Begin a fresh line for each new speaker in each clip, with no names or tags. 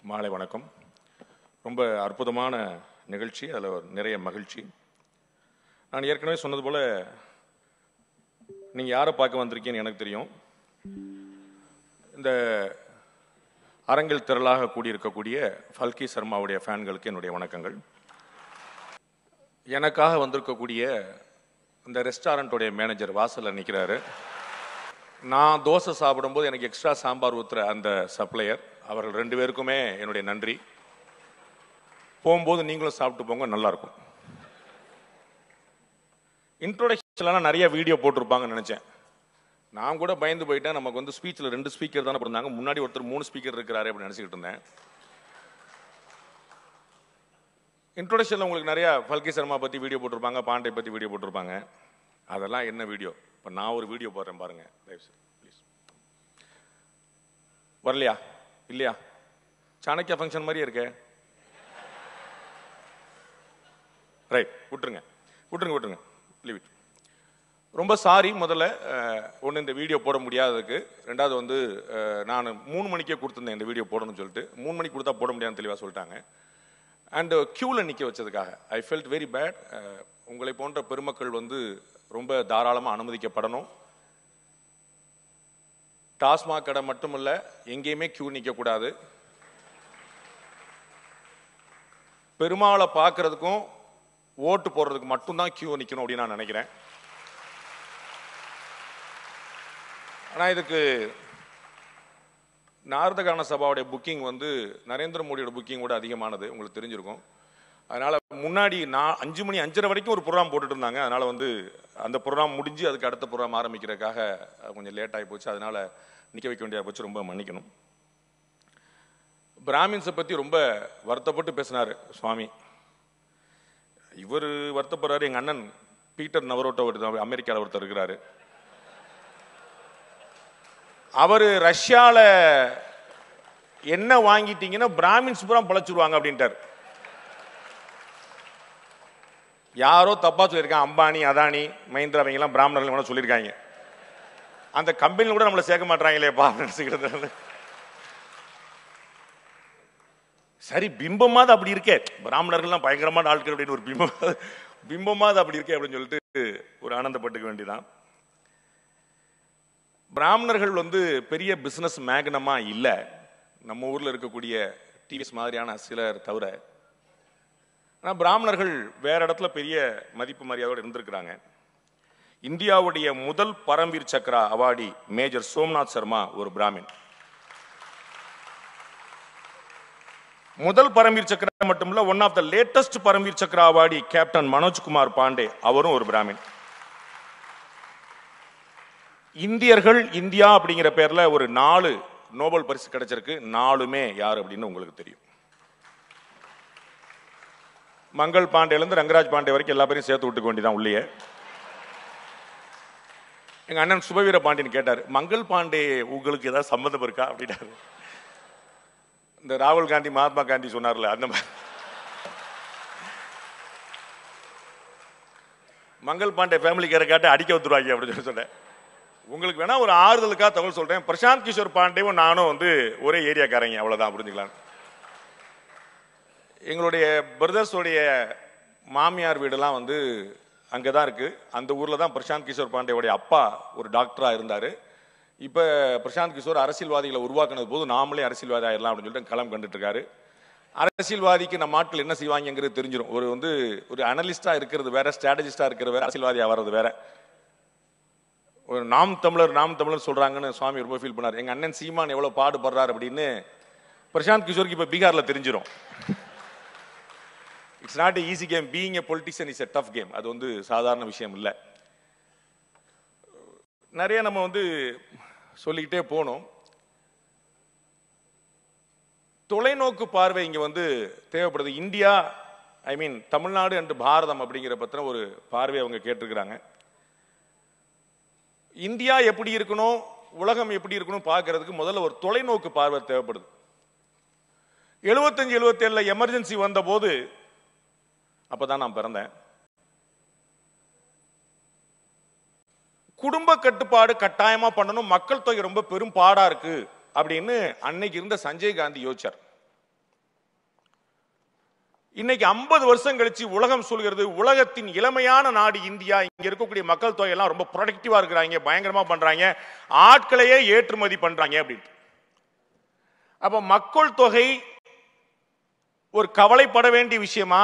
மாலை வணக்கம். ரொம்ப அற்புதமான நிகழ்ச்சி, அதில் நிறைய மகிழ்ச்சி. நான் ஏற்கனவே சொன்னது போல் நீங்கள் யாரை பார்க்க வந்திருக்கீங்கன்னு எனக்கு தெரியும். இந்த அரங்கில் திரளாக கூடியிருக்கக்கூடிய ஃபல்கி சர்மாவுடைய ஃபேன்களுக்கு என்னுடைய வணக்கங்கள். எனக்காக வந்திருக்கக்கூடிய இந்த ரெஸ்டாரண்ட்டுடைய மேனேஜர் வாசலில் நிற்கிறாரு. நான் தோசை சாப்பிடும்போது எனக்கு எக்ஸ்ட்ரா சாம்பார் ஊற்றுற அந்த சப்ளையர், அவர்கள் 2 பேருக்குமே என்னுடைய நன்றி. போகும்போது நீங்களும் சாப்பிட்டு போங்க, நல்லாயிருக்கும். இன்ட்ரோடக்ஷன்லாம் நிறைய வீடியோ போட்டிருப்பாங்கன்னு நினச்சேன். நான் கூட பயந்து போயிட்டேன். நமக்கு வந்து ஸ்பீச்சில் 2 ஸ்பீக்கர் தானே இருந்தாங்க, முன்னாடி ஒருத்தர் 3 ஸ்பீக்கர் இருக்கிறாரு அப்படின்னு நினச்சிக்கிட்டு இருந்தேன். இன்ட்ரோடக்ஷனில் உங்களுக்கு நிறையா ஃபல்கி சர்மா பற்றி வீடியோ போட்டிருப்பாங்க, பாண்டே பற்றி வீடியோ போட்டிருப்பாங்க. அதெல்லாம் என்ன வீடியோ? இப்போ நான் ஒரு வீடியோ போடுறேன் பாருங்க, ப்ளீஸ். வரலையா? இல்லையா? சாணக்கியா ஃபங்க்ஷன் மாதிரியே இருக்கே. ரைட், விட்டுருங்க, லீவ் இட். ரொம்ப சாரி. முதல்ல ஒன்று, இந்த வீடியோ போட முடியாததுக்கு. 2வது வந்து நான் 3 மணிக்கே கொடுத்துருந்தேன் இந்த வீடியோ போடணும்னு சொல்லிட்டு. 3 மணிக்கு கொடுத்தா போட முடியாதுன்னு தெளிவாக சொல்லிட்டாங்க. அண்ட் க்யூவில் நிற்க வச்சதுக்காக ஐ ஃபெல்ட் வெரி பேட். உங்களை போன்ற பெருமக்கள் வந்து ரொம்ப தாராளமாக அனுமதிக்கப்படணும். டாஸ்மாக் கடை மட்டுமல்ல, எங்கேயுமே கியூ நிற்கக்கூடாது. பெருமாளை பார்க்கறதுக்கும் ஓட்டு போடுறதுக்கு மட்டும்தான் கியூ நிற்கணும் அப்படின்னு நான் நினைக்கிறேன். ஆனால் இதுக்கு நாரதகான சபாவுடைய புக்கிங் வந்து நரேந்திர மோடியோட புக்கிங் கூட அதிகமானது, உங்களுக்கு தெரிஞ்சிருக்கும். அதனால் முன்னாடி நான் 5 மணி 5:30 வரைக்கும் ஒரு ப்ரோக்ராம் போட்டுட்டு இருந்தாங்க. அதனால் வந்து அந்த ப்ரோக்ராம் முடிஞ்சு அதுக்கு அடுத்த ப்ரோக்ராம் ஆரம்பிக்கிறதுக்காக கொஞ்சம் லேட் ஆகி போச்சு. அதனால் நிற்க வைக்க வேண்டியதாக போச்சு. ரொம்ப மன்னிக்கணும். பிராமின்ஸை பற்றி ரொம்ப வருத்தப்பட்டு பேசினார் சுவாமி. இவர் வருத்தப்படுறாரு. எங்கள் அண்ணன் பீட்டர் நவரோட்டோ அமெரிக்காவில் ஒருத்தர் இருக்கிறாரு. அவர் ரஷ்யாவில் என்ன வாங்கிட்டீங்கன்னா பிராமின்ஸ் பூரா பழச்சிருவாங்க அப்படின்ட்டார். யாரோ தப்பா சொல்லியிருக்காங்க. அம்பானி, அதானி, மஹிந்திரா அவங்கெல்லாம் பிராமணர்கள் சொல்லியிருக்காங்க. அந்த கம்பெனியில் கூட நம்மளை சேர்க்க மாட்டாங்களேப்பா நினைச்சுக்கிறது. சரி, பிம்பமாவது அப்படி இருக்கே, பிராமணர்கள்லாம் பயங்கரமான ஆட்கள் அப்படின்னு ஒரு பிம்பமாவது அப்படி இருக்கே அப்படின்னு சொல்லிட்டு ஒரு ஆனந்தப்பட்டுக்க வேண்டியதான். பிராமணர்கள் வந்து பெரிய பிசினஸ் மேக்னமா இல்லை, நம்ம ஊர்ல இருக்கக்கூடிய டிவிஎஸ் மாதிரியான சிலர் தவிர. ஆனால் பிராமணர்கள் வேற இடத்துல பெரிய மதிப்பு மரியாதையோடு இருந்திருக்கிறாங்க. இந்தியாவுடைய முதல் பரம்வீர் சக்ரா அவார்டி மேஜர் சோம்நாத் சர்மா ஒரு பிராமின். முதல் பரம்வீர் சக்ரா மட்டுமல்ல, one of the latest Paramvir Chakra awardee captain Manojkumar Pandey, அவரும் ஒரு பிராமின். இந்தியர்கள் இந்தியா அப்படிங்கிற பேர்ல ஒரு 4 நோபல் பரிசு கிடைச்சிருக்கு. 4மே யார் அப்படின்னு உங்களுக்கு தெரியும். மங்கள் பாண்டேலேருந்து ரங்கராஜ் பாண்டே வரைக்கும் எல்லா பேரையும் சேர்த்து விட்டுக்க வேண்டியதான் உள்ளே. எங்க அண்ணன் சுபவீர பாண்டியன் கேட்டார், மங்கள் பாண்டே உங்களுக்கு ஏதாவது சம்மந்தம் இருக்கா அப்படின்னாரு. இந்த ராகுல் காந்தி மகாத்மா காந்தி சொன்னார்ல, அந்த மாதிரி மங்கள் பாண்டே ஃபேமிலி கேரை காட்டி அடிக்க வந்துருவாங்க அப்படின்னு சொன்னேன். உங்களுக்கு வேணா ஒரு ஆறுதலுக்காக தகவல் சொல்றேன். பிரசாந்த் கிஷோர் பாண்டேவும் நானும் வந்து ஒரே ஏரியாக்காரங்க, அவ்வளவுதான், புரிஞ்சுக்கலாம். எங்களுடைய பிரதர்ஸோடைய மாமியார் வீடெல்லாம் வந்து அங்கே தான் இருக்குது. அந்த ஊரில் தான் பிரசாந்த் கிஷோர் பாண்டேவுடைய அப்பா ஒரு டாக்டராக இருந்தார். இப்போ பிரசாந்த் கிஷோர் அரசியல்வாதிகளை உருவாக்குனது போது நாமளே அரசியல்வாதி ஆயிடலாம் அப்படின்னு சொல்லிட்டு களம் கண்டுட்டு இருக்காரு. அரசியல்வாதிக்கு நம்ம ஆட்கள் என்ன செய்வாங்கிறது தெரிஞ்சிடும். ஒரு அனலிஸ்டாக இருக்கிறது வேற, ஸ்ட்ராட்டஜிஸ்டாக இருக்கிறது வேற, அரசியல்வாதியாக வர்றது வேற. ஒரு நாம் தமிழர் சொல்கிறாங்கன்னு சுவாமி ரொம்ப ஃபீல் பண்ணார். எங்கள் அண்ணன் சீமான் எவ்வளோ பாடுபடுறார் அப்படின்னு பிரசாந்த் கிஷோருக்கு இப்போ பீகாரில் தெரிஞ்சிடும். It's not easy game. Being a politician is a tough game. அது வந்து சாதாரண விஷயம் இல்லை. நிறைய நம்ம வந்து சொல்லிக்கிட்டே போனோம். தொலைநோக்கு பார்வை இங்கே வந்து தேவைப்படுது. India, I mean Tamil Nadu and Bharatam அப்படிங்கிற பற்றின ஒரு பார்வை அவங்க கேட்டிருக்கிறாங்க. இந்தியா எப்படி இருக்கணும், உலகம் எப்படி இருக்கணும் பார்க்கறதுக்கு முதல்ல ஒரு தொலைநோக்கு பார்வை தேவைப்படுது. 75, 77 எமர்ஜென்சி வந்த போது, அப்பதான் நான் பிறந்தேன், குடும்ப கட்டுப்பாடு கட்டாயமா பண்ணணும், மக்கள் தொகை ரொம்ப பெரும் பாடா இருக்கு அப்படின்னு அன்னைக்கு இருந்த சஞ்சய் காந்தி யோசிச்சார். இன்னைக்கு 50 வருஷம் கழிச்சு உலகம் சொல்கிறது உலகத்தின் இளமையான நாடு இந்தியா. இங்க இருக்கக்கூடிய மக்கள் தொகை எல்லாம் ரொம்ப ப்ரொடக்டிவா இருக்கிறாங்க, பயங்கரமா பண்றாங்க, ஆட்களையே ஏற்றுமதி பண்றாங்க அப்படின்ட்டு. அப்ப மக்கள் தொகை ஒரு கவலைப்பட வேண்டிய விஷயமா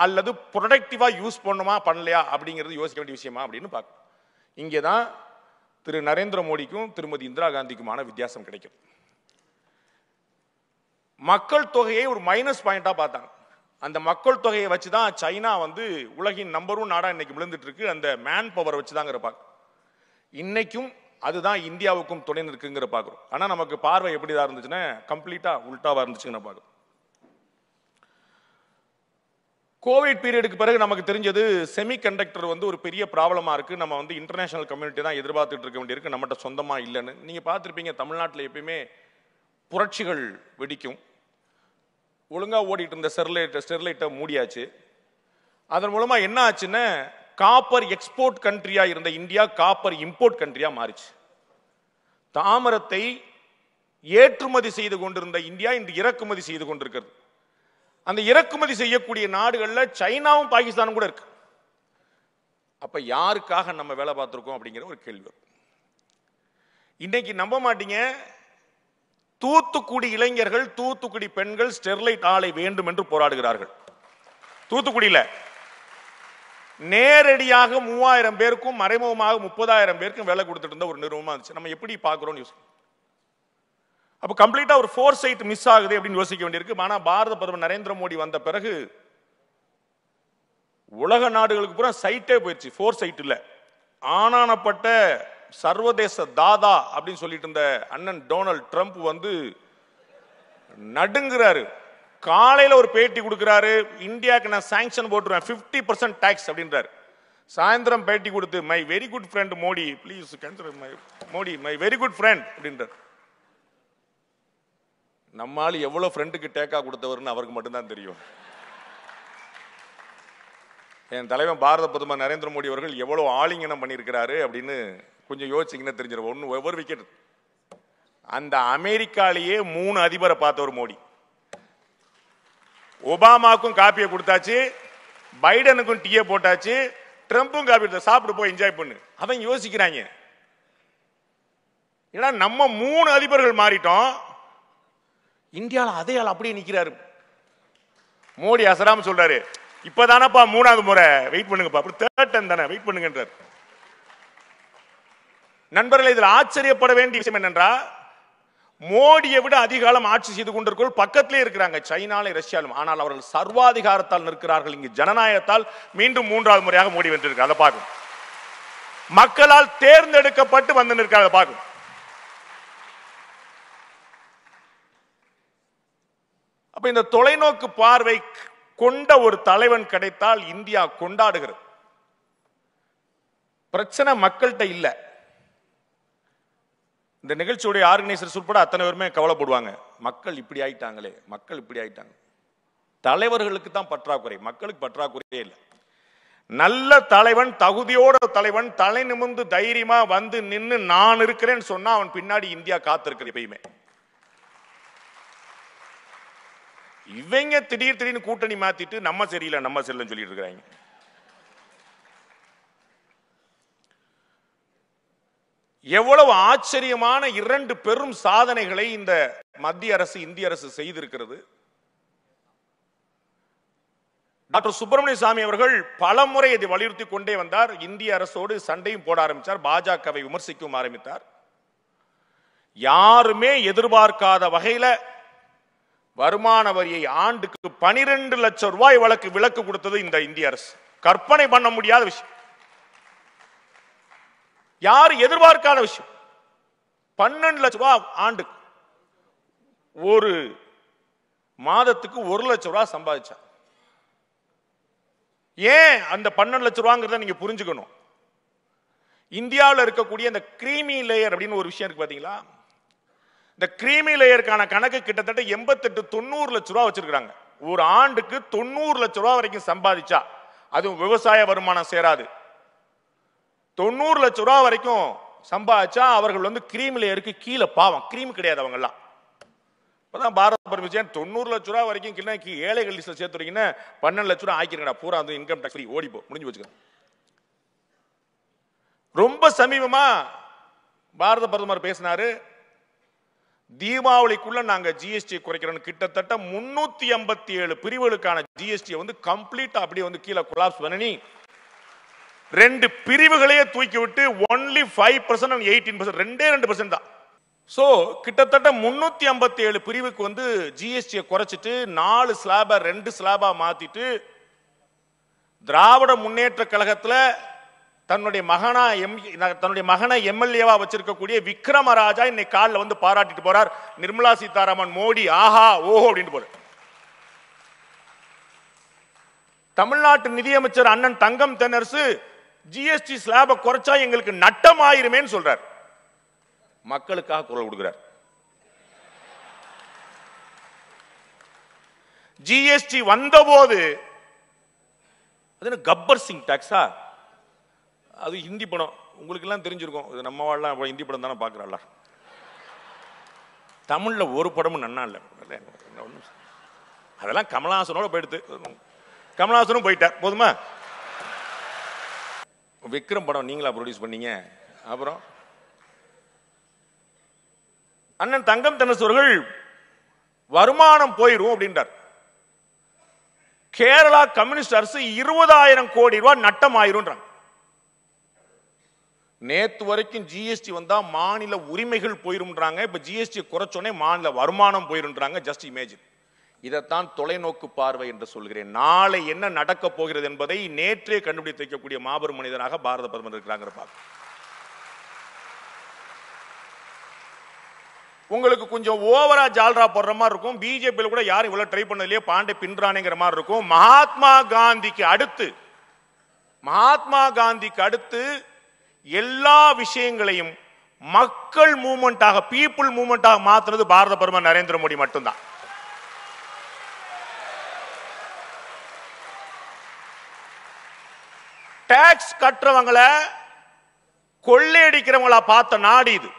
அல்லது ப்ரொடக்டிவா யூஸ் பண்ணுமா பண்ணலையா அப்படிங்கிறது யோசிக்க வேண்டிய விஷயமா அப்படின்னு பார்க்கணும். இங்கேதான் திரு நரேந்திர மோடிக்கும் திருமதி இந்திரா காந்திக்குமான வித்தியாசம் கிடைக்கும். மக்கள் தொகையை ஒரு மைனஸ் பாயிண்டா பார்த்தாங்க. அந்த மக்கள் தொகையை வச்சுதான் சைனா வந்து உலகின் நம்பர் 1 நாடா இன்னைக்கு விழுந்துட்டு இருக்கு. அந்த மேன் பவர் வச்சுதாங்கிற பார்க்க இன்னைக்கும் அதுதான் இந்தியாவுக்கும் துணை நிற்குங்கிற பார்க்கிறோம். ஆனா நமக்கு பார்வை எப்படிதான் இருந்துச்சுன்னா கம்ப்ளீட்டா உல்டாவா இருந்துச்சுன்னு பார்க்கிறோம். கோவிட் பீரியடுக்கு பிறகு நமக்கு தெரிஞ்சது செமி கண்டக்டர் வந்து ஒரு பெரிய ப்ராப்ளமா இருக்கு. நம்ம வந்து இன்டர்நேஷனல் கம்யூனிட்டி தான் எதிர்பார்த்துட்டு இருக்க வேண்டியிருக்கு, நம்மகிட்ட சொந்தமா இல்லைன்னு. நீங்க பார்த்துருப்பீங்க, தமிழ்நாட்டில் எப்பயுமே புரட்சிகள் வெடிக்கும். ஒழுங்கா ஓடிட்டு இருந்த ஸ்டெர்லைட்டை மூடியாச்சு. அதன் மூலமா என்ன ஆச்சுன்னா காப்பர் எக்ஸ்போர்ட் கண்ட்ரியா இருந்த இந்தியா காப்பர் இம்போர்ட் கண்ட்ரியா மாறிச்சு. தாமிரத்தை ஏற்றுமதி செய்து கொண்டிருந்த இந்தியா இன்று இறக்குமதி செய்து கொண்டிருக்கிறது. அந்த இறக்குமதி செய்யக்கூடிய நாடுகள்ல சைனாவும் பாகிஸ்தானும் கூட இருக்கு. அப்ப யாருக்காக நம்ம வேலை பார்த்திருக்கோம் அப்படிங்கிற ஒரு கேள்வி. இன்னைக்கு நம்ப மாட்டீங்க, தூத்துக்குடி இளைஞர்கள், தூத்துக்குடி பெண்கள் ஸ்டெர்லைட் ஆலை வேண்டும் என்று போராடுகிறார்கள். தூத்துக்குடியில நேரடியாக 3000 பேருக்கும் மறைமுகமாக 30,000 பேருக்கும் வேலை கொடுத்துட்டு இருந்த ஒரு நிறுவனமா இருந்துச்சு. நம்ம எப்படி பார்க்கிறோம் யோசி. அப்ப கம்ப்ளீட்டா ஒரு ஃபோர் சைட் மிஸ் ஆகுது அப்படின்னு யோசிக்க வேண்டியிருக்கு. ஆனா பாரத பிரதமர் நரேந்திர மோடி வந்த பிறகு உலக நாடுகளுக்கு பூரா சைட்டே போயிடுச்சு, ஃபோர் சைட் இல்ல. ஆனானப்பட்ட சர்வதேச தாதா அப்படின்னு சொல்லிட்டு இருந்த அண்ணன் டொனால்ட் ட்ரம்ப் வந்து நடுங்குறாரு. காலையில ஒரு பேட்டி கொடுக்கிறாரு, இந்தியாவுக்கு நான் சாங்ஷன் போட்டுருவேன் 50% டாக்ஸ் அப்படின்றாரு. சாயந்தரம் பேட்டி கொடுத்து my very good friend Modi please consider my Modi my very good friend அப்படின்றார். நம்மால் எவ்வளவு ஃப்ரெண்டுக்கு டேக்கா கொடுத்தவர்னு அவருக்கு மட்டும்தான் தெரியும். என் தலைவன் பாரத பிரதமர் நரேந்திர மோடி அவர்கள் எவ்வளவு ஆலிங்கனம் பண்ணியிருக்கிறாரு அப்படின்னு கொஞ்சம் யோசிச்சிங்கன்னா தெரிஞ்சிடும். ஒவ்வொரு விக்கெட் அந்த அமெரிக்காலேயே 3 அதிபரை பார்த்தவர் மோடி. ஒபாமாவுக்கும் காப்பியை கொடுத்தாச்சு, பைடனுக்கும் டீயை போட்டாச்சு, ட்ரம்பும் காப்பி சாப்பிட்டு போய் என்ஜாய் பண்ணு. அவன் யோசிக்கிறாங்க, ஏன்னா நம்ம 3 அதிபர்கள் மாறிட்டோம், இந்தியாவில் அதே ஆள் அப்படியே நிக்கிறாரு. மோடி அசராம சொல்றாரு, இப்பதானப்பா 3வது முறை, வெயிட் பண்ணுங்கப்பா, அப்படி தேர்ட் டைம் தானே, வெயிட் பண்ணுங்கன்றார். நண்பர்கள், இதில் ஆச்சரியப்பட வேண்டிய விஷயம் என்னென்றா, மோடியை விட அதிக காலம் ஆட்சி செய்து கொண்டிருக்கிறோம் பக்கத்திலே இருக்கிறாங்க, சைனாலும் ரஷ்யாலும். ஆனால் அவர்கள் சர்வாதிகாரத்தால் நிற்கிறார்கள். இங்கு ஜனநாயகத்தால் மீண்டும் 3வது முறையாக மோடி வென்றிருக்கார். அதை பார்க்கும். மக்களால் தேர்ந்தெடுக்கப்பட்டு வந்து நிற்கிறார். அதை பார்க்கும். அப்ப இந்த தொலைநோக்கு பார்வை கொண்ட ஒரு தலைவன் கிடைத்தால் இந்தியா கொண்டாடுகிறது. பிரச்சனை மக்கள்கிட்ட இல்ல. இந்த நிகழ்ச்சியுடைய ஆர்கனைசர்ஸ் உட்பட அத்தனை பேருமே கவலைப்படுவாங்க, மக்கள் இப்படி ஆயிட்டாங்களே, மக்கள் இப்படி ஆயிட்டாங்க. தலைவர்களுக்கு தான் பற்றாக்குறை, மக்களுக்கு பற்றாக்குறையே இல்லை. நல்ல தலைவன், தகுதியோட தலைவன், தலை நிமிர்ந்து தைரியமா வந்து நின்று நான் இருக்கிறேன்னு சொன்னா அவன் பின்னாடி இந்தியா காத்திருக்கு எப்பயுமே. இவங்க திடீர்னு கூட்டணி மாத்திட்டு நம்ம சரியில்லை நம்ம சரியில்லைன்னு சொல்லிட்டு இருக்கிறாங்க. எவ்வளவு ஆச்சரியமான 2 பெரும் சாதனைகளை இந்த மத்திய அரசு இந்திய அரசு செய்திருக்கிறது. டாக்டர் சுப்பிரமணிய சாமி அவர்கள் பல முறை இதை வலியுறுத்தி கொண்டே வந்தார். இந்திய அரசோடு சண்டையும் போட ஆரம்பித்தார், பாஜகவை விமர்சிக்கவும் ஆரம்பித்தார். யாருமே எதிர்பார்க்காத வகையில வருமான வரியை ஆண்டுக்கு 12 லட்சம் ரூபாய் விலக்கு கொடுத்தது இந்த இந்திய அரசு. கற்பனை பண்ண முடியாத விஷயம், யாரும் எதிர்பார்க்காத விஷயம். 12 லட்சம் ரூபாய் ஆண்டுக்கு, ஒரு மாதத்துக்கு 1 லட்சம் ரூபாய் சம்பாதிச்சா. ஏன் அந்த 12 லட்சம் ரூபாங்கிறத நீங்க புரிஞ்சுக்கணும். இந்தியாவில் இருக்கக்கூடிய இந்த கிரீமி லேயர் அப்படின்னு ஒரு விஷயம் இருக்கு பாத்தீங்களா, இந்த கிரீமி லேயருக்கான கணக்கு கிட்டத்தட்ட 88-90 லட்சம் ரூபாய் வச்சிருக்காங்க. ஒரு ஆண்டுக்கு 90 லட்சம் ரூபாய் வரைக்கும் சம்பாதிச்சா, அதுவும் விவசாய வருமானம் சேராது, 90 லட்சம் ரூபாய் வரைக்கும் சம்பாதிச்சா அவர்கள் வந்து கிரீமி லேயருக்கு கீழே பாவம், கிரீம் கிடையாது அவங்க எல்லாம். இப்பதான் பாரத பிரதமர் 90 லட்ச ரூபாய் வரைக்கும் ஏழைகள் லிஸ்ட்ல சேர்த்துறீங்கன்னா 12 லட்ச ரூபாய் ஆக்கிருங்கடா, பூரா வந்து இன்கம் டாக்ஸ் ஃப்ரீ, ஓடிப்போ, முடிஞ்சு வச்சுக்க. ரொம்ப சமீபமா பாரத பிரதமர் பேசினாரு, தீபாவளிக்குள்ள நாங்க ஜிஎஸ்டி குறைக்கிறோம். கிட்டத்தட்ட 357 பிரிவுகளுக்கான ஜிஎஸ்டி வந்து கம்ப்ளீட்டா அப்படியே வந்து கீழே கொலாப்ஸ் பண்ணி 2 பிரிவுகளையே தூக்கி விட்டு only 5% and 18%, 2% தான். சோ கிட்டத்தட்ட 357 பிரிவுக்கு வந்து ஜிஎஸ்டியை குறைச்சிட்டு 4 ஸ்லாபா 2 ஸ்லாபா மாத்திட்டு திராவிட முன்னேற்ற கழகத்துல தன்னுடைய மகனை எம்எல்ஏவா வச்சிருக்கக்கூடிய விக்ரமராஜா இன்னைக்கு காலில் வந்து பாராட்டிட்டு போறார். நிர்மலா சீதாராமன் மோடி ஆஹா ஓஹோ அப்படின்னு போறார். தமிழ்நாட்டு நிதியமைச்சர் அண்ணன் தங்கம் தென்னரசு ஜிஎஸ்டி ஸ்லாப குறைச்சா எங்களுக்கு நட்டம் ஆயிருமேன்னு சொல்றார். மக்களுக்காக குரல் கொடுக்கிறார். ஜிஎஸ்டி வந்தபோது அது கப்பர் சிங் டாக்ஸா, அது ஹிந்தி படம், உங்களுக்கு எல்லாம் தெரிஞ்சிருக்கும். இது நம்ம வாழலாம் ஹிந்தி படம் தானே பாக்குறாள். தமிழ்ல ஒரு படமும் நன்னா இல்லை. அதெல்லாம் கமலஹாசனோட போயிடுத்து, கமலஹாசனும் போயிட்டார். போதுமா? விக்ரம் படம் நீங்களா ப்ரொடியூஸ் பண்ணீங்க. அப்புறம் அண்ணன் தங்கம் தென்னரசு அவர்கள் வருமானம் போயிரும் அப்படின்றார். கேரளா கம்யூனிஸ்ட் அரசு 20,000 கோடி ரூபாய் நட்டம் ஆயிரும். நேத்து வரைக்கும் ஜிஎஸ்டி வந்தா மாநில உரிமைகள் போயிரும்ன்றாங்க. இப்ப ஜிஎஸ்டி குறைச்சோனே மாநில வருமானம் போயிரும்ன்றாங்க. Just imagine. இதைத்தான் தொலைநோக்கு பார்வை என்று சொல்கிறேன். நாளை என்ன நடக்க போகிறது என்பதை நேற்றே கண்டுபிடித்து வைக்கக்கூடிய மாபெரும் மனிதனாக பாரத பிரதமர் இருக்கிறாங்க. உங்களுக்கு கொஞ்சம் ஓவரா ஜால்ரா போடுற மாதிரி இருக்கும். பிஜேபியில் கூட யாரும் இவ்வளவு ட்ரை பண்ணலையே, பாண்டே பின்றானேங்கிற மாதிரி இருக்கும். மகாத்மா காந்திக்கு அடுத்து எல்லா விஷயங்களையும் மக்கள் மூவ்மெண்டாக, பீப்புள் மூவ்மெண்டாக மாத்துறது பாரத பிரதமர் நரேந்திர மோடி மட்டும்தான். டாக்ஸ் கட்டுறவங்களை கொள்ளையடிக்கிறவங்களா பார்த்த நாடு இது.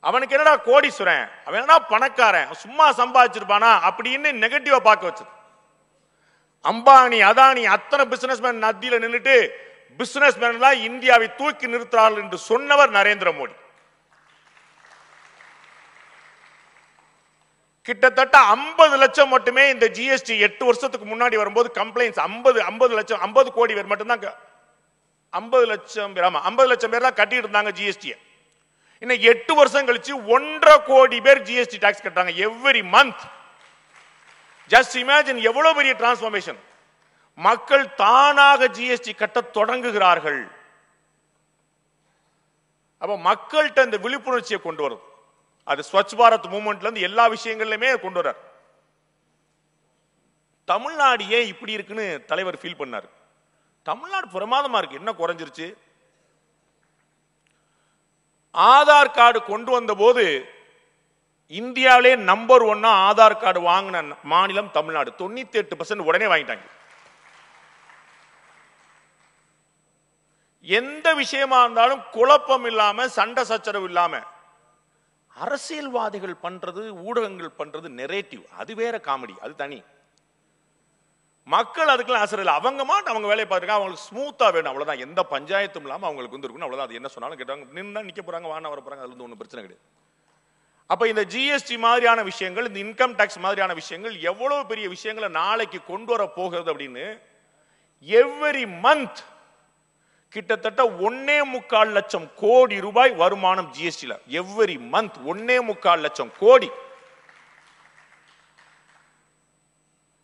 அவனுக்கு என்னடா கோடீஸ்வரன், அவன் என்னடா பணக்காரன், சும்மா சம்பாதிச்சிருப்பானா அப்படின்னு நெகட்டிவா பார்க்க வச்சது. அம்பானி அதானி அத்தனை பிசினஸ்மேன் நதியில நின்றுட்டு பிசினஸ்மேன் தான் இந்தியாவை தூக்கி நிறுத்துறார்கள் என்று சொன்னவர் நரேந்திர மோடி. கிட்டத்தட்ட 50 லட்சம் மட்டுமே இந்த ஜிஎஸ்டி 8 வருஷத்துக்கு முன்னாடி வரும்போது கம்ப்ளைண்ட்ஸ் 50 லட்சம் 50 கோடி பேர் மட்டும்தான் 50 லட்சம் பேர் தான் கட்டிட்டு இருந்தாங்க ஜிஎஸ்டி. இன்னும் 8 வருஷம் கழிச்சு 1.5 கோடி பேர் ஜிஎஸ்டி டாக்ஸ் கட்டுறாங்க எவ்ரி மந்த். ஜஸ்ட் இமேஜின் எவ்வளவு பெரிய டிரான்ஸ்ஃபர்மேஷன். மக்கள் தானாக ஜிஎஸ்டி கட்ட தொடங்குகிறார்கள். அப்ப மக்கள்கிட்ட இந்த விழிப்புணர்ச்சியை கொண்டு வருது. அது ஸ்வச் பாரத் மூவ்மெண்ட்ல இருந்து எல்லா விஷயங்கள்லயுமே கொண்டு வர்றார். தமிழ்நாடு ஏன் இப்படி இருக்குன்னு தலைவர் ஃபீல் பண்ணாரு. தமிழ்நாடு பிரமாதமா இருக்கு, என்ன குறைஞ்சிருச்சு? ஆதார் கார்டு கொண்டு வந்த போது இந்தியாவிலே நம்பர் 1 ஆதார் கார்டு வாங்கின மாநிலம் தமிழ்நாடு. 98% உடனே வாங்கிட்டாங்க. எந்த விஷயமா இருந்தாலும் குழப்பம் இல்லாம, சண்டை சச்சரவு இல்லாம, அரசியல்வாதிகள் பண்றது, ஊடகங்கள் பண்றது நெரேட்டிவ், அது வேற காமெடி, அது தனி. மக்கள் அதுக்கெல்லாம் ஆசை இல்லை. அவங்க மாட்டு அவங்க வேலையை பார்த்துருக்காங்க. அவங்களுக்கு ஸ்மூத்தா வேணும், அவ்வளவுதான். எந்த பஞ்சாயத்தும் இல்லாம அவங்களுக்கு வந்து இருக்கணும், அவ்வளவுதான். அது என்ன சொன்னாலும் கேட்டாங்க, நின்னா நிக்க போறாங்க, வானா வர போறாங்க, அதுல இருந்து ஒன்றும் பிரச்சனை கிடையாது. அப்ப இந்த ஜிஎஸ்டி மாதிரியான விஷயங்கள், இந்த இன்கம் டாக்ஸ் மாதிரியான விஷயங்கள் எவ்வளவு பெரிய விஷயங்களை நாளைக்கு கொண்டு வர போகிறது அப்படின்னு எவ்ரி மந்த் கிட்டத்தட்ட 1.25 லட்சம் கோடி ரூபாய் வருமானம் ஜிஎஸ்டில. எவ்ரி மந்த் 1.25 லட்சம் கோடி.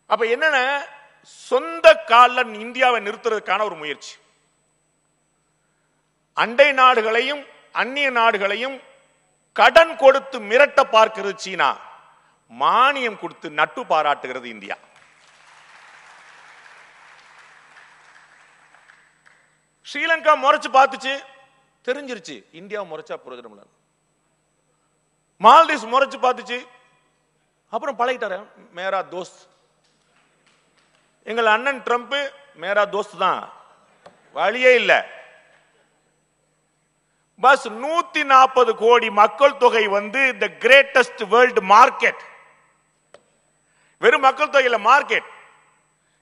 அப்ப என்னன்னா, சொந்த காலில் இந்தியாவை நிறுத்துறதுக்கான ஒரு முயற்சி. அண்டை நாடுகளையும் அந்நிய நாடுகளையும் கடன் கொடுத்து மிரட்ட பார்க்கிறது சீனா, மானியம் கொடுத்து நட்பு பாராட்டுகிறது இந்தியா. ஸ்ரீலங்கா முறைச்சு பார்த்துச்சு, தெரிஞ்சிருச்சு இந்தியா முறைச்சா பிரயோஜனம் இல்லை. மால்தீவ்ஸ் முறைச்சு பார்த்துச்சு, அப்புறம் பழகிட்டாரு. மேரா தோஸ்த், எங்கள் அண்ணன் ட்ரம்ப் மேரா தோஸ்த் தான், வழியே இல்லை. பஸ் 140 கோடி மக்கள் தொகை வந்து தி கிரேட்டஸ்ட் வேர்ல்ட் மார்க்கெட் வெறும் மக்கள் தொகையில மார்க்கெட்.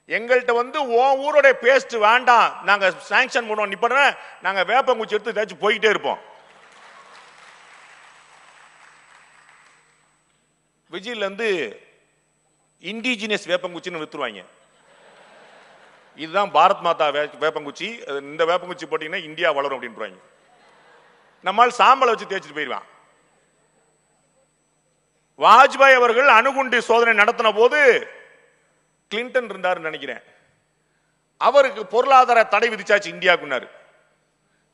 எங்கள்கிட்ட வந்து ஊரோட பேஸ்ட் வேண்டாம், நாங்க சாங்ஷன் பண்ணுவோம், நிப்பட நாங்க வேப்பங்குச்சி எடுத்து தேய்ச்சி போயிட்டே இருப்போம். விஜயில இருந்து இண்டிஜினியஸ் வேப்பங்குச்சின்னு வித்துருவாங்க. இதுதான் பாரத் மாதா வேப்பங்குச்சி, இந்த வேப்பங்குச்சி போட்டீங்கன்னா இந்தியா வளரும் அப்படின்னு. நம்மால் சாம்பலை வச்சு தேய்ச்சிட்டு போயிடுவான். வாஜ்பாய் அவர்கள் அணுகுண்டு சோதனை நடத்தின போது கிளின்டன் இருந்தார் நினைக்கிறேன், அவருக்கு பொருளாதார தடை விதிச்சாச்சு இந்தியாவுக்குன்னாரு.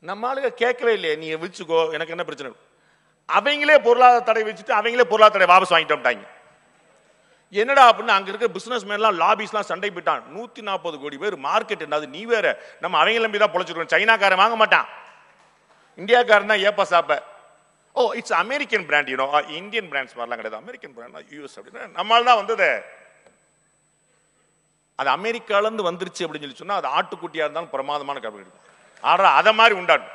நம்ம ஆளுங்க கேட்கவே இல்லையே, நீ விதிச்சுக்கோ எனக்கு என்ன பிரச்சனை. அவங்களே பொருளாதார தடை வச்சுட்டு அவங்களே பொருளாதார தடை வாபஸ் வாங்கிட்டாங்க. என்னடா அப்படின்னு அங்க இருக்க பிசினஸ் மேன்லாம் லாபிஸ்லாம் சண்டை போயிட்டான். 140 கோடி பேர் மார்க்கெட் என்னது, நீ வேற நம்ம அவங்க நம்பி தான் பொழைச்சிருக்கோம். சைனாக்காரன் வாங்க மாட்டான், இந்தியாக்காரன் தான் ஏப்பா சாப்ப. ஓ it's American brand, you know Indian brands மாதிரிலாம் கிடையாது, அமெரிக்கன் பிராண்ட் யூஎஸ் அப்படின்னு நம்மளால தான் வந்தது. அது அமெரிக்கால இருந்து வந்துருச்சு அப்படின்னு சொல்லி சொன்னா அது ஆட்டுக்குட்டியா இருந்தாலும் பிரமாதமான கருவி ஆடுறா அதை மாதிரி உண்டாடும்.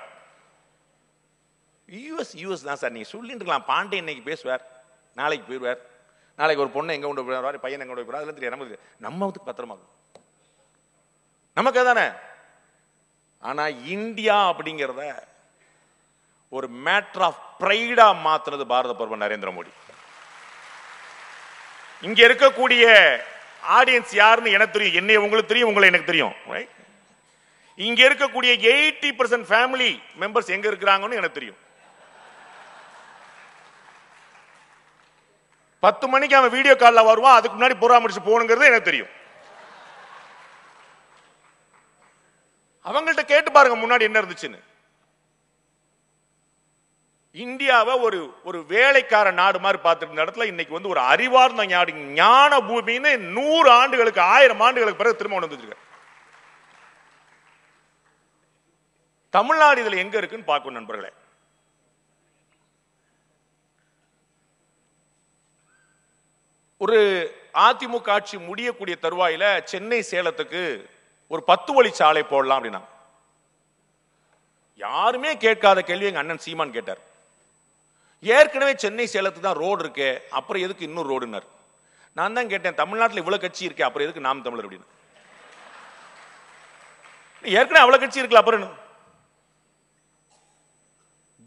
யூஎஸ் தான் சார். நீங்க சொல்லிட்டு இருக்கலாம், பாண்டே இன்னைக்கு பேசுவார், நாளைக்கு போயிடுவார், நாளைக்கு ஒரு பொண்ணு எங்க கொண்டு போயிடுவார், பையன் எங்க கொண்டு போயிடுவார், அதெல்லாம் தெரியாது. நமக்கு நம்ம வந்து பத்திரமா நமக்கு தானே. ஆனா இந்தியா அப்படிங்கிறத ஒரு மேட்டர் ஆஃப் பிரைடா மாத்தினது பாரத பிரதமர் நரேந்திர மோடி. இங்க இருக்கக்கூடிய ஆடியன்ஸ் யாருன்னு எனக்கு தெரியும், என்னை உங்களுக்கு தெரியும், உங்களை எனக்கு தெரியும். இங்க இருக்கக்கூடிய 80% ஃபேமிலி மெம்பர்ஸ் எங்க இருக்கிறாங்கன்னு எனக்கு தெரியும். 10 மணிக்கு அவன் வீடியோ கால்ல வருவான், அதுக்கு முன்னாடி பராமரிச்சு போகணுங்கிறது எனக்கு தெரியும். அவங்கள்ட்ட கேட்டு பாருங்க முன்னாடி என்ன இருந்துச்சுன்னு. இந்தியாவை ஒரு வேலைக்கார நாடு மாதிரி பார்த்துட்டு இடத்துல இன்னைக்கு வந்து ஒரு அறிவார்ந்த நாடு, ஞான பூமின்னு 100 ஆண்டுகளுக்கு 1000 ஆண்டுகளுக்கு பிறகு திரும்ப வந்துருக்கு. தமிழ்நாடு இதுல எங்க இருக்குன்னு பார்க்கணும் நண்பர்களே. ஒரு அதிமுக ஆட்சி முடியக்கூடிய தருவாயில சென்னை சேலத்துக்கு ஒரு 10 வழி சாலை போடலாம் அப்படின்னா யாருமே கேட்காத கேள்வி எங்க அண்ணன் சீமான் கேட்டார். ஏற்கனவே சென்னை சேலத்துக்கு தான் ரோடு இருக்கு, அப்புறம் எதுக்கு இன்னொரு ரோடுன்னார். நான் தான் கேட்டேன், தமிழ்நாட்டில் இவ்வளவு கட்சி இருக்கு, அப்புறம் எதுக்கு நாம் தமிழர் அப்படின்னு. ஏற்கனவே அவ்வளவு கட்சி இருக்குல்ல, அப்புறம்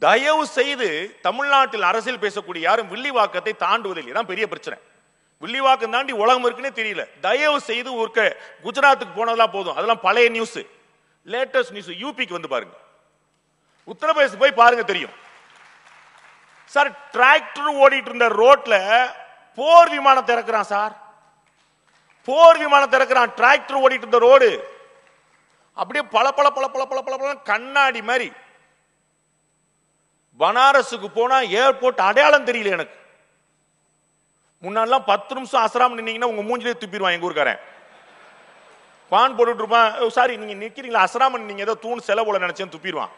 தயவு செய்து தமிழ்நாட்டில் அரசியல் பேசக்கூடிய யாரும் வில்லிவாக்கத்தை தாண்டுவதில்லை, தான் பெரிய பிரச்சனை. வில்லிவாக்கம் தாண்டி உலகம் இருக்குன்னே தெரியல. தயவு செய்து குஜராத்துக்கு போனதெல்லாம் போதும், அதெல்லாம் பழைய நியூஸ். லேட்டஸ்ட் நியூஸ் யூபிக்கு வந்து பாருங்க, உத்தரப்பிரதேச போய் பாருங்க தெரியும். சார் டிராக்டர் ஓடிட்டு இருந்த ரோட்ல போர் விமானத்தை இறக்குறான் சார், போர் விமானத்தை இறக்குறான். டிராக்டர் ஓடிட்டு இருந்த ரோடு அப்படியே பல பல பல பல பல பல பல கண்ணாடி மாதிரி. பனாரஸுக்கு போனா ஏர்போர்ட் அடையாளம் தெரியல எனக்கு. முன்னாடிலாம் 10 நிமிஷம் அசராம நின்னீங்கன்னா உங்க மூஞ்சிலே துப்பிடுவான் எங்க ஊருக்காரன். பான் போட்டுட்டு இருப்பான், சாரி நீங்க நிக்கிறீங்களா அசராம நீங்க ஏதோ தூண் செலவுல நினைச்சேன்னு துப்பிடுவான்.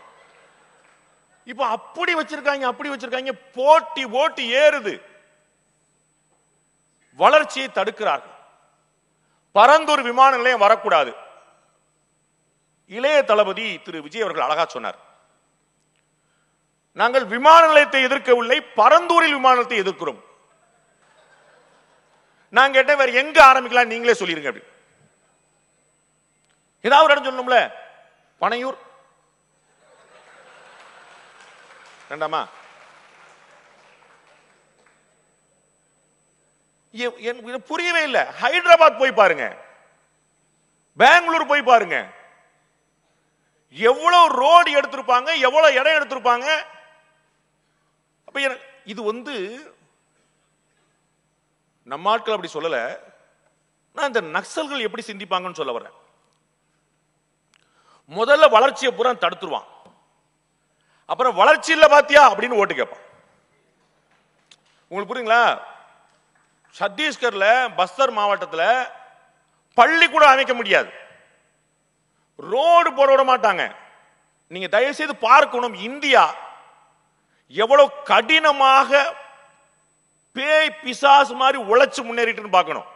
இப்ப அப்படி வச்சிருக்காங்க, அப்படி வச்சிருக்காங்க, போட்டி போட்டி ஏறுது. வளர்ச்சியை தடுக்கிறார்கள். பரந்தூர் விமான நிலையம் வரக்கூடாது. இளைய தளபதி திரு விஜய் அவர்கள் அழகா சொன்னார், நாங்கள் விமான நிலையத்தை எதிர்க்கவில்லை, பரந்தூரில் விமான நிலையத்தை எதிர்க்கிறோம். நான் கேட்டேன் வேற எங்க ஆரம்பிக்கலாம் நீங்களே சொல்லிருங்க அப்படி. ஏதாவது இடம் சொல்லணும்ல, பனையூர் வேண்டாமா? புரியவே இல்லை. ஹைதராபாத் போய் பாருங்க, பெங்களூர் போய் பாருங்க, எவ்வளவு ரோடு எடுத்திருப்பாங்க, எவ்வளவு இடம் எடுத்திருப்பாங்க. அப்ப இது வந்து நம்ம ஆட்கள் அப்படி சொல்லல, நான் இந்த நக்சல்கள் எப்படி சிந்திப்பாங்கன்னு சொல்ல வரேன். முதல்ல வளர்ச்சியை பூரா தடுத்துருவான், அப்புறம் வளர்ச்சி இல்ல பாத்தியா அப்படின்னு ஓட்டு கேட்பான். உங்களுக்கு புரியுங்களா? சத்தீஸ்கர்ல பஸ்தர் மாவட்டத்தில் பள்ளி கூட அமைக்க முடியாது, ரோடு போட விட மாட்டாங்க. நீங்க தயவு செய்து பார்க்கணும், இந்தியா எவ்வளவு கடினமாக பேய் பிசாசு மாதிரி உழைச்சு முன்னேறிட்டு பார்க்கணும்.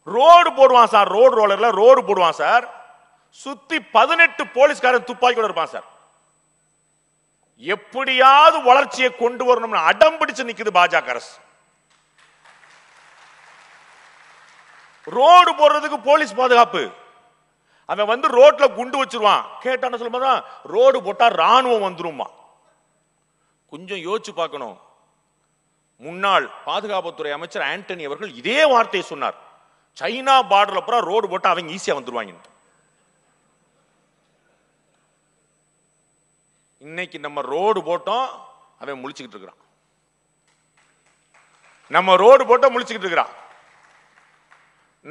ரோடு போடுவான் சார், ரோடு ரோலர்ல ரோடு போடுவான் சார், சுத்தி 18 போலீஸ்காரன் துப்பாக்கியோட இருப்பான் சார். எப்படியாவது வளர்ச்சியை கொண்டு வரணும்னு அடம் பிடிச்சு நிக்குது பாஜக அரசு. ரோடு போடுறதுக்கு போலீஸ் பாதுகாப்பு. அவன் வந்து ரோட்ல குண்டு வச்சிருவான். கேட்டான சொல்லும்போது ரோடு போட்டா ராணுவம் வந்துருமா. கொஞ்சம் யோசிச்சு பார்க்கணும். முன்னாள் பாதுகாப்புத்துறை அமைச்சர் ஆண்டனி அவர்கள் இதே வார்த்தையை சொன்னார். சைனா பார்டர்ல பூரா ரோடு போட்டா அவங்க ஈஸியா வந்துருவாங்க. இன்னைக்கு நம்ம ரோடு போட்டோம், அவன் முழிச்சுக்கிட்டு இருக்கிறான். நம்ம ரோடு போட்டோம் முழிச்சுக்கிட்டு இருக்கிறான்.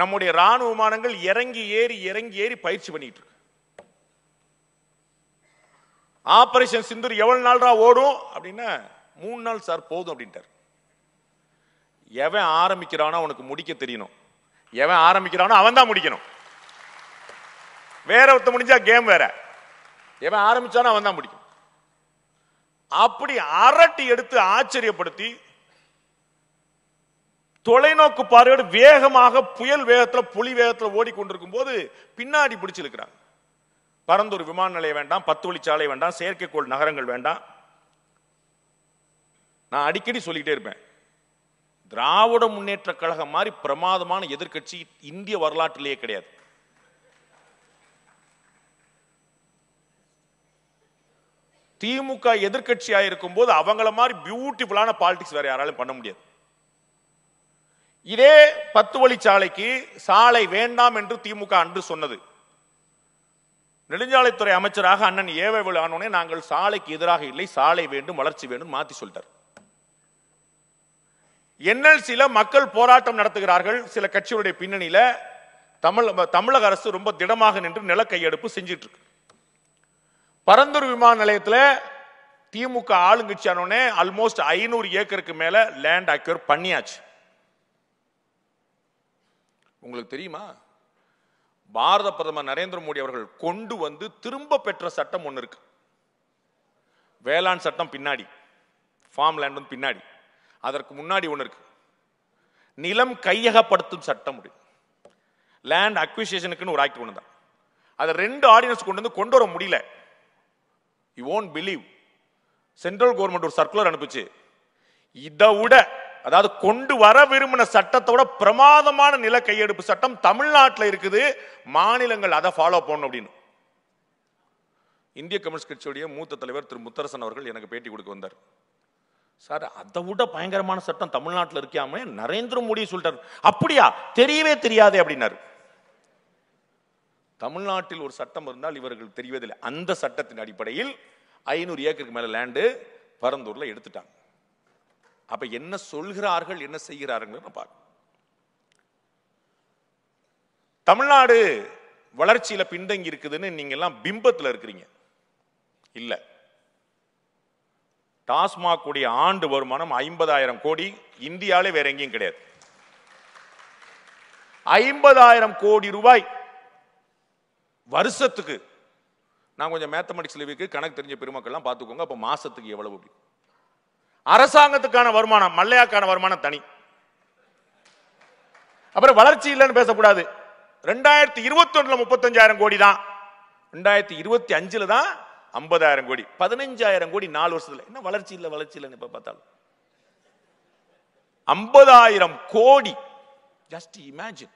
நம்முடைய ராணுவ விமானங்கள் இறங்கி ஏறி பயிற்சி பண்ணிட்டு இருக்கு. ஆபரேஷன் சிந்தூர் எவ்வளவு நாள் ஓடும் அப்படின்னா 3 நாள் சார் போதும் அப்படின்ட்டார். எவன் ஆரம்பிக்கிறானோ அவனுக்கு முடிக்க தெரியணும். எவன் ஆரம்பிக்கிறானோ அவன் தான் முடிக்கணும். வேற ஒருத்த முடிஞ்சா கேம் வேற. எவன் ஆரம்பிச்சானோ அவன் தான் முடிக்கணும். அப்படி அரட்டி எடுத்து ஆச்சரியப்படுத்தி தொலைநோக்கு பார்வையோடு வேகமாக புயல் வேகத்தில் புலி வேகத்தில் ஓடிக்கொண்டிருக்கும் போது பின்னாடி பிடிச்சிருக்கிறாங்க. பரந்தூர் விமான நிலையம் வேண்டாம், 10 வழிச்சாலை வேண்டாம், செயற்கைக்கோள் நகரங்கள் வேண்டாம். நான் அடிக்கடி சொல்லிக்கிட்டே இருப்பேன், திராவிட முன்னேற்ற கழகம் மாதிரி பிரமாதமான எதிர்க்கட்சி இந்திய வரலாற்றிலேயே கிடையாது. திமுக எதிர்க்கட்சியா இருக்கும் போது அவங்கள மாதிரி பியூட்டிஃபுல்லான பாலிடிக்ஸ் வேற யாராலும் பண்ண முடியாது. இதே 10 வழிச்சாலைக்கு சாலை வேண்டாம் என்று திமுக அன்று சொன்னது. நெடுஞ்சாலைத்துறை அமைச்சராக அண்ணன் ஏவவேலு ஆனோனே நாங்கள் சாலைக்கு எதிராக இல்லை, சாலை வேண்டும், வளர்ச்சி வேண்டும் மாத்தி சொல்லிட்டார். என்எல்சில மக்கள் போராட்டம் நடத்துகிறார்கள். சில கட்சிகளுடைய பின்னணியில தமிழக அரசு ரொம்ப திடமாக நின்று நில கையெடுப்பு செஞ்சிட்டு இருக்கு. பரந்தூர் விமான நிலையத்தில் திமுக ஆளுங்கட்சியானோனே ஆல்மோஸ்ட் 500 ஏக்கருக்கு மேல லேண்ட் அக்யூர் பண்ணியாச்சு. உங்களுக்கு தெரியுமா, பாரத பிரதமர் நரேந்திர மோடி அவர்கள் கொண்டு வந்து திரும்ப பெற்ற சட்டம் ஒன்று இருக்கு. வேளாண் சட்டம் பின்னாடி, ஃபார்ம் லேண்ட் வந்து பின்னாடி, அதற்கு முன்னாடி ஒன்று இருக்கு, நிலம் கையகப்படுத்தும் சட்டம். லேண்ட் அக்விசிஷனுக்குன்னு ஒரு ஆக்ட் கொண்டு வந்தார். அதை 2 ஆர்டினன்ஸ் கொண்டு வர முடியல. You won't believe, central government ஒரு சர்க்குலர் அனுப்பிச்சு, இதை விட அதாவது கொண்டு வர விரும்பின சட்டத்தோட பிரமாதமான நில கையெடுப்பு சட்டம் தமிழ்நாட்டில் இருக்குது, மாநிலங்கள் அதை ஃபாலோ பண்ணணும் அப்படின்னு. இந்திய கம்யூனிஸ்ட் கட்சியுடைய மூத்த தலைவர் திரு முத்தரசன் அவர்கள் எனக்கு பேட்டி கொடுக்க வந்தார். சார், அதை விட பயங்கரமான சட்டம் தமிழ்நாட்டில் இருக்காமே நரேந்திர மோடி சொல்லிட்டார். அப்படியா, தெரியவே தெரியாதே அப்படின்னாரு. தமிழ்நாட்டில் ஒரு சட்டம் இருந்தால் இவர்கள் தெரிவதில்லை. அந்த சட்டத்தின் அடிப்படையில் 500 ஏக்கருக்கு மேல லேண்டு பரந்தூர்ல எடுத்துட்டாங்க. அப்ப என்ன சொல்கிறார்கள், என்ன செய்கிறார்கள் பார்க்க. தமிழ்நாடு வளர்ச்சியில பின்தங்கி இருக்குதுன்னு நீங்க எல்லாம் பிம்பத்தில் இருக்கிறீங்க. இல்ல, டாஸ்மாக் உடைய ஆண்டு வருமானம் 50,000 கோடி, இந்தியாவிலே வேற எங்கேயும் கிடையாது. 50,000 கோடி ரூபாய் வருஷத்துக்கு. நான் கொஞ்சம் மேத்தமெட்டிக்ஸ்ல கணக்கு தெரிஞ்ச பெருமக்கள்லாம் பார்த்துக்கோங்க. அப்ப மாசத்துக்கு எவ்வளவு? அரசாங்கத்துக்கான வருமானம், மல்லையாக்கான வருமானம் தனி. அப்புறம் வளர்ச்சி இல்லைன்னு பேசக்கூடாது. 2021 35,000 கோடி தான், 2025 தான் 50,000 கோடி, 15,000 கோடி 4 வருஷத்துல. என்ன வளர்ச்சி இல்ல வளர்ச்சி இல்லைன்னு இப்ப பார்த்தாலும் 50,000 கோடி. Just imagine.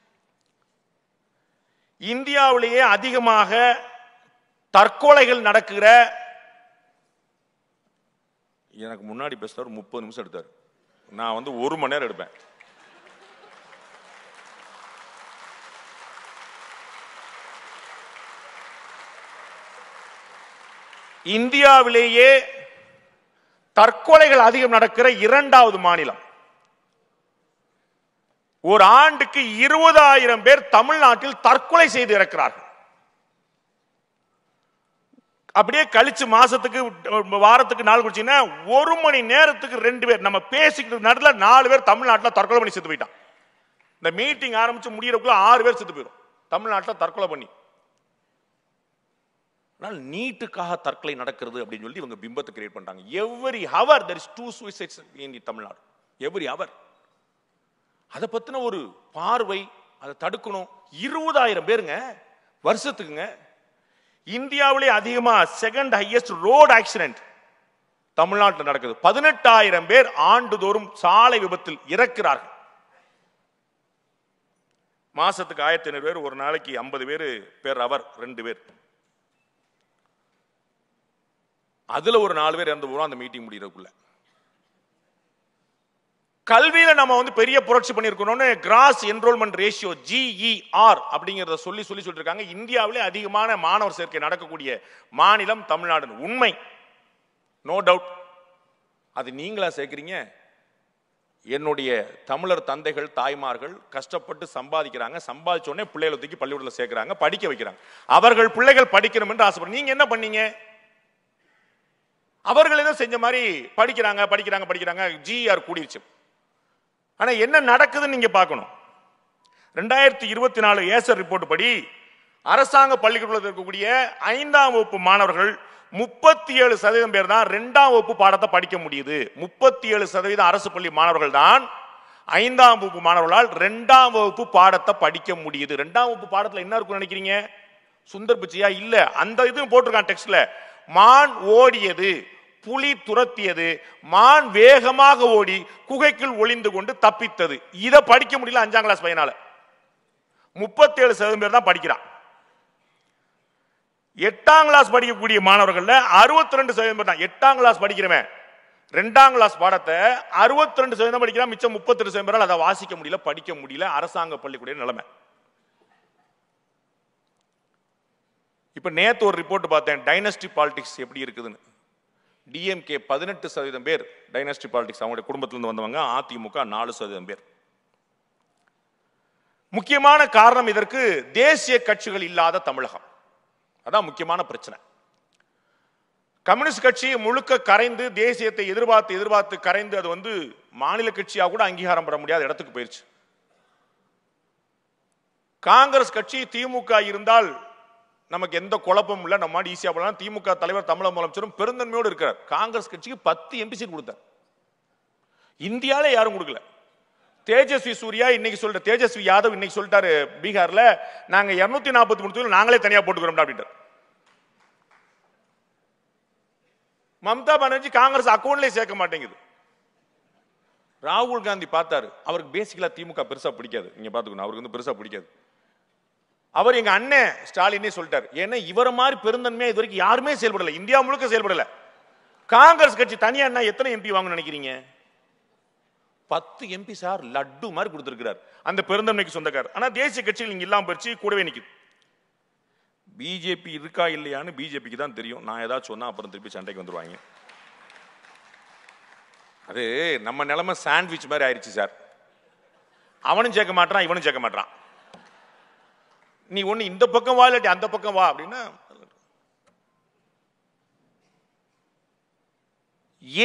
இந்தியாவிலேயே அதிகமாக தற்கொலைகள் நடக்கிற, எனக்கு முன்னாடி பேசுறாரு 30 நிமிஷம் எடுத்தார், நான் வந்து 1 மணி நேரம் எடுப்பேன். இந்தியாவிலேயே தற்கொலைகள் அதிகம் நடக்கிற 2வது மாநிலம். ஒரு ஆண்டுக்கு 20,000 பேர் தமிழ்நாட்டில் தற்கொலை செய்து இறக்கிறார்கள். அப்படியே கழிச்சு மாசத்துக்கு வாரத்துக்கு நாள் குடிச்சீங்கன்னா 1 மணி நேரத்துக்கு 2 பேர், நம்ம பேசிக்கிட்டு நடுவில் 4 பேர் தமிழ்நாட்டில் தற்கொலை பண்ணி செத்து போயிட்டான். இந்த மீட்டிங் ஆரம்பிச்சு முடியறதுக்குள்ள 6 பேர் செத்து போயிடும் தமிழ்நாட்டில் தற்கொலை பண்ணி. நீட்டுக்காக தற்கொலை நடக்கிறது அப்படின்னு சொல்லி இவங்க பிம்பத்தை கிரியேட் பண்றாங்க. Every hour there is 2 suicides in Tamil Nadu. Every hour. அதை பத்தின ஒரு பார்வை, அதை தடுக்கணும். 20,000 பேருங்க வருஷத்துக்குங்க. இந்தியாவிலே அதிகமா செகண்ட் ஹையஸ்ட் ரோடு ஆக்சிடென்ட் தமிழ்நாட்டில் நடக்குது. 18,000 பேர் ஆண்டுதோறும் சாலை விபத்தில் இறக்கிறார்கள். மாசத்துக்கு 1500 பேர், ஒரு நாளைக்கு 50 பேர் பேர் அவர் 2 பேர். அதுல ஒரு 4 பேர் இறந்து போறோம் அந்த மீட்டிங் முடியறதுக்குள்ள. கல்வியில நம்ம வந்து பெரிய புரட்சி பண்ணிருக்கணும்னு கிராஸ் என்ரோல்மெண்ட் ரேஷியோ GER அப்படிங்கறத சொல்லிட்டு இருக்காங்க. இந்தியாவிலே அதிகமான மாணவர் சேர்க்கை நடக்கக்கூடிய மாநிலம் தமிழ்நாடு. உண்மை, நோ டவுட். அது நீங்களா சேர்க்கிறீங்க? என்னுடைய தமிழர் தந்தைகள் தாய்மார்கள் கஷ்டப்பட்டு சம்பாதிக்கிறாங்க. சம்பாதிச்ச உடனே பிள்ளைகளை தூக்கி பள்ளிக்கூடத்தில் சேர்க்கிறாங்க, படிக்க வைக்கிறாங்க. அவர்கள் பிள்ளைகள் படிக்கணும் என்று ஆசைப்படுறாங்க. நீங்க என்ன பண்ணீங்க? அவர்கள் ஏதோ செஞ்ச மாதிரி படிக்கிறாங்க. GER கூடிருச்சு. ஆனா என்ன நடக்குதுன்னு நீங்க பார்க்கணும். 2024 ஏசர் ரிப்போர்ட் படி அரசாங்க பள்ளிக்கூடத்தில் இருக்கக்கூடிய 5ஆம் வகுப்பு மாணவர்கள் 37% பேர் தான் 2ஆம் வகுப்பு பாடத்தை படிக்க முடியுது. 37% அரசு பள்ளி மாணவர்கள் தான் 5ஆம் வகுப்பு மாணவர்களால் 2ஆம் வகுப்பு பாடத்தை படிக்க முடியுது. 2ஆம் வகுப்பு பாடத்துல என்ன இருக்கும் நினைக்கிறீங்க? சுந்தர் பிச்சையா? இல்ல. அந்த இது போட்டிருக்கான் டெக்ஸ்ட்ல. மான் ஓடியது, புலி துரத்தியது, மான் வேகமாக ஓடி குகைக்குள் ஒளிந்து கொண்டு தப்பித்தது. இதை படிக்க முடியல 5ஆம் கிளாஸ் பையனால. 37% பேர் தான் படிக்கிறான். 8ஆம் கிளாஸ் படிக்கக்கூடிய மாணவர்கள் 62% பேர் தான். 8ஆம் கிளாஸ் படிக்கிறவன் 2ஆம் கிளாஸ் பாடத்தை 62% படிக்கிறான். மிச்சம் 32% பேரால் அதை வாசிக்க முடியல, படிக்க முடியல. அரசாங்க பள்ளிக்கூட நிலைமை. இப்ப நேத்து ஒரு ரிப்போர்ட் பார்த்தேன், டைனஸ்டி பாலிடிக்ஸ் எப்படி இருக்குதுன்னு. DMK 18% பேர் டைனஸ்டி பாலிடிக்ஸ், அவங்களுடைய குடும்பத்திலிருந்து வந்தவங்க. அதிமுக 4% பேர். முக்கியமான காரணம் இதற்கு தேசிய கட்சிகள் இல்லாத தமிழகம். அதான் முக்கியமான பிரச்சனை. கம்யூனிஸ்ட் கட்சி முழுக்க கரைந்து, தேசியத்தை எதிர்பார்த்து கரைந்து, அது வந்து மாநில கட்சியாக கூட அங்கீகாரம் பெற முடியாத இடத்துக்கு போயிருச்சு. காங்கிரஸ் கட்சி, திமுக இருந்தால் நமக்கு எந்த குழப்பமும் இல்லை, நம்ம ஈஸியா போலாம். திமுக தலைவர் தமிழக முதலமைச்சரும் பெருந்தன்மையோடு இருக்கிறார். காங்கிரஸ் கட்சிக்கு 10 MP சீட் கொடுத்தார். இந்தியாவிலே யாரும் கொடுக்கல. தேஜஸ்வி சூர்யா இன்னைக்கு சொல்ற, தேஜஸ்வி யாதவ் இன்னைக்கு சொல்லிட்டாரு பீகார்ல, நாங்க 243 நாங்களே தனியா போட்டுக்கிறோம் அப்படின்ட்டு. மம்தா பானர்ஜி காங்கிரஸ் அக்கௌண்ட்லயே சேர்க்க மாட்டேங்குது. ராகுல் காந்தி பார்த்தாரு, அவருக்கு பேசிக்கலா திமுக பெருசா பிடிக்காது. நீங்க பாத்துக்கணும், அவருக்கு வந்து பெருசா பிடிக்காது. அவர் எங்க அண்ணன் ஸ்டாலினே சொல்லிட்டார். ஏன்னா இவர மாதிரி பெருந்தன்மையா இது வரைக்கும் யாருமே செயல்படல, இந்தியா முழுக்க செயல்படல. காங்கிரஸ் கட்சி தனியா என்ன எத்தனை MP வாங்க நினைக்கிறீங்க? 10 MP சார், லட்டு மாதிரி கொடுத்திருக்கிறார் அந்த பெருந்தன்மைக்கு சொந்தக்காரர். ஆனா தேசிய கட்சிகள் இங்க இல்லாம போயிடுச்சு, கூடவே நிக்குது. பிஜேபி இருக்கா இல்லையான்னு பிஜேபிக்கு தான் தெரியும். நான் ஏதாச்சும் சொன்னா அப்புறம் திருப்பி சண்டைக்கு வந்துருவாங்க. அது நம்ம நிலைமை சாண்ட்விச் மாதிரி ஆயிடுச்சு சார். அவனும் சேர்க்க மாட்டான், இவனும் சேர்க்க மாட்டான். நீ ஒண்ணு இந்த பக்கம் வா, இல்லாட்டி அந்த பக்கம் வா அப்படின்னா.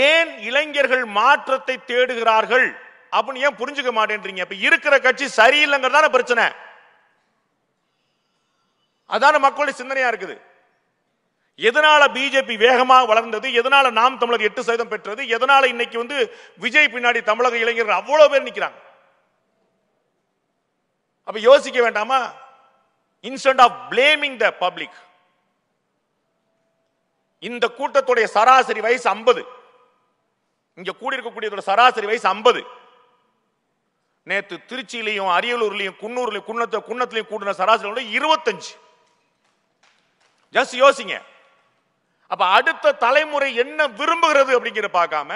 ஏன் இளைஞர்கள் மாற்றத்தை தேடுகிறார்கள் அப்படின்னு ஏன் புரிஞ்சுக்க மாட்டேன்றீங்க? இப்ப இருக்கிற கட்சி சரியில்லைங்கிறதான பிரச்சனை. அதான மக்களுடைய சிந்தனையா இருக்குது. எதனால பிஜேபி வேகமாக வளர்ந்தது, எதனால நாம் தமிழர் 8% பெற்றது, எதனால இன்னைக்கு வந்து விஜய் பின்னாடி தமிழக இளைஞர்கள் அவ்வளவு பேர் நிக்கிறாங்க? அப்ப யோசிக்க வேண்டாமா? Instead of blaming the public. இந்த கூட்டத்துடைய சராசரி வயசு 50. இங்க கூடி இருக்கக்கூடிய சராசரி வயசு 50. நேத்து திருச்சியிலையும் அரியலூர்லையும் குன்னத்திலையும் கூட்டின சராசரி 25. ஜஸ்ட் யோசிங்க. அப்ப அடுத்த தலைமுறை என்ன விரும்புகிறது அப்படிங்கிற பார்க்காம,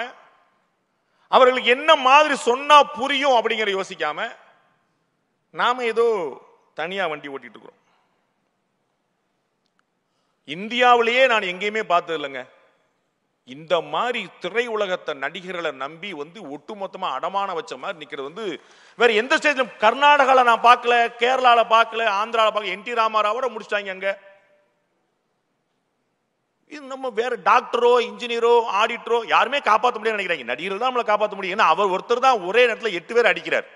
அவர்களுக்கு என்ன மாதிரி சொன்னா புரியும் அப்படிங்கிற யோசிக்காம, நாம ஏதோ தனியா வண்டி ஓட்டிட்டு இருக்கிறோம். இந்தியாவிலேயே நான் எங்கேயுமே பார்த்தது இல்லைங்க இந்த மாதிரி திரையுலகத்தை நடிகர்களை நம்பி வந்து ஒட்டுமொத்தமா அடமான வச்ச மாதிரி நிக்கிறது வந்து வேற எந்த ஸ்டேஜ்ல. கர்நாடகால நான் பார்க்கல, கேரளால பார்க்கல, ஆந்திரால பார்க்கல. NT ராமாராவோட முடிச்சிட்டாங்க அங்க. இது நம்ம வேற டாக்டரோ இன்ஜினியரோ ஆடிட்டரோ யாருமே காப்பாற்ற முடியாது நினைக்கிறாங்க. நடிகர்கள் தான் நம்மளை காப்பாற்ற முடியும். ஏன்னா அவர் ஒருத்தர் தான் ஒரே நேரத்தில் 8 பேர் அடிக்கிறார்.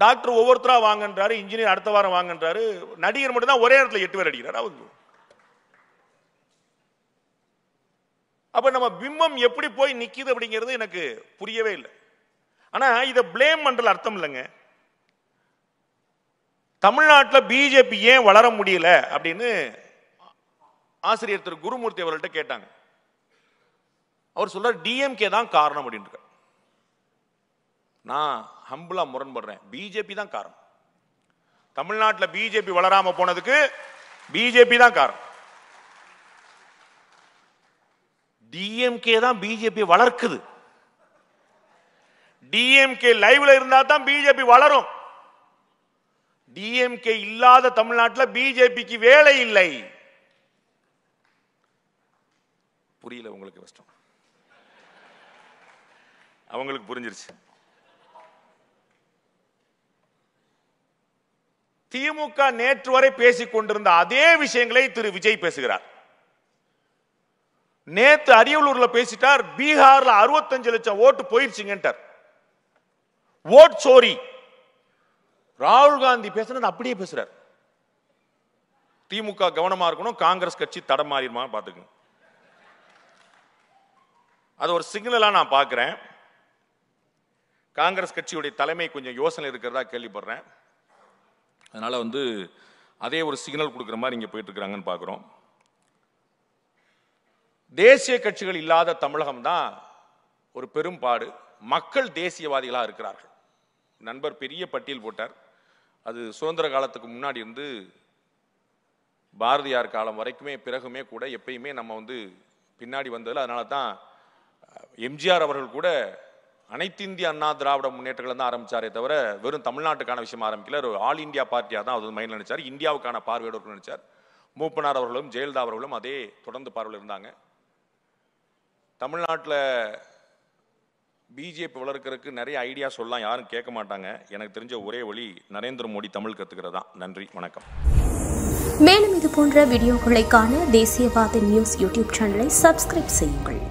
டாக்டர் ஒவ்வொருத்தரா வாங்கன்றாரு, இன்ஜினியர் அடுத்த வாரம் வாங்கன்றாரு, நடிகர் மட்டும் தான் ஒரே நேரத்தில் 8 பேர் அடிக்கிறார். அவங்க அப்ப நம்ம பிம்பம் எப்படி போய் நிக்குது அப்படிங்கிறது எனக்கு புரியவே இல்லை. ஆனா இதை பிளேம் பண்றதுல அர்த்தம் இல்லைங்க. தமிழ்நாட்டில் பிஜேபி ஏன் வளர முடியல அப்படின்னு ஆசிரியர் திரு குருமூர்த்தி அவர்கள்ட்ட கேட்டாங்க. அவர் சொல்றார் DMK தான் காரணம் அப்படின்னு. நான் ஹம்பிளா முரண்படுறேன். பிஜேபி தான் காரணம். தமிழ்நாட்டில் பிஜேபி வளராம போனதுக்கு பிஜேபி தான் காரணம். டிஎம்கே தான் பிஜேபி வளர்க்குது. டிஎம்கே லைவ்ல இருந்தா தான் பிஜேபி வளரும். டிஎம்கே இல்லாத தமிழ்நாட்டில் பிஜேபிக்கு வேலை இல்லை. புரியல உங்களுக்கு? கஷ்டம். அவங்களுக்கு புரிஞ்சிருச்சு. திமுக நேற்று வரை பேசிக் கொண்டிருந்த அதே விஷயங்களை திரு விஜய் பேசுகிறார். நேத்து அரியலூர்ல பேசிட்டார். பீகார்ல 65 லட்சம் ஓட்டு போயிருச்சுங்கன்றார். ஓட் சோரி. ராகுல் காந்தி பேசுறது அப்படியே பேசுறார். திமுக கவனமா இருக்கணும், காங்கிரஸ் கட்சி தடமாறிடுமா பாத்துக்கணும். அது ஒரு சிக்னலா நான் பார்க்கிறேன். காங்கிரஸ் கட்சியுடைய தலைமை கொஞ்சம் யோசனை இருக்கிறதா கேள்விப்படுறேன். அதனால அதே ஒரு சிக்னல் கொடுக்குற மாதிரி இங்க போயிட்டு இருக்காங்கன்னு பார்க்கிறோம். தேசிய கட்சிகள் இல்லாத தமிழகம் தான் ஒரு பெரும்பாடு. மக்கள் தேசியவாதிகளாக இருக்கிறார்கள். நண்பர் பெரிய பட்டியல் போட்டார். அது சுதந்திர காலத்துக்கு முன்னாடி இருந்து பாரதியார் காலம் வரைக்குமே பிறகுமே கூட எப்பயுமே நம்ம பின்னாடி வந்ததில்லை. அதனால தான் எம்ஜிஆர் அவர்கள் கூட அனைத்து இந்திய அண்ணா திராவிட முன்னேற்றங்களை தான் ஆரம்பிச்சாரே தவிர வெறும் தமிழ்நாட்டுக்கான விஷயம் ஆரம்பிக்கல. ஒரு ஆல் இந்தியா பார்ட்டியாக தான் அது மைண்டில் நினைச்சார். இந்தியாவுக்கான பார்வையோடு நினைச்சார். மூப்பனார் அவர்களும் ஜெயலலிதா அவர்களும் அதே தொடர்ந்து பார்வையில் இருந்தாங்க. தமிழ்நாட்டில் பிஜேபி வளர்க்கறதுக்கு நிறைய ஐடியா சொல்லலாம், யாரும் கேட்க மாட்டாங்க. எனக்கு தெரிஞ்ச ஒரே வழி நரேந்திர மோடி தமிழ் கத்துக்கிறதா. நன்றி, வணக்கம்.
மேலும் இது போன்ற வீடியோக்களை காண தேசியவாத நியூஸ் யூடியூப் சேனலை சப்ஸ்கிரைப் செய்யுங்கள்.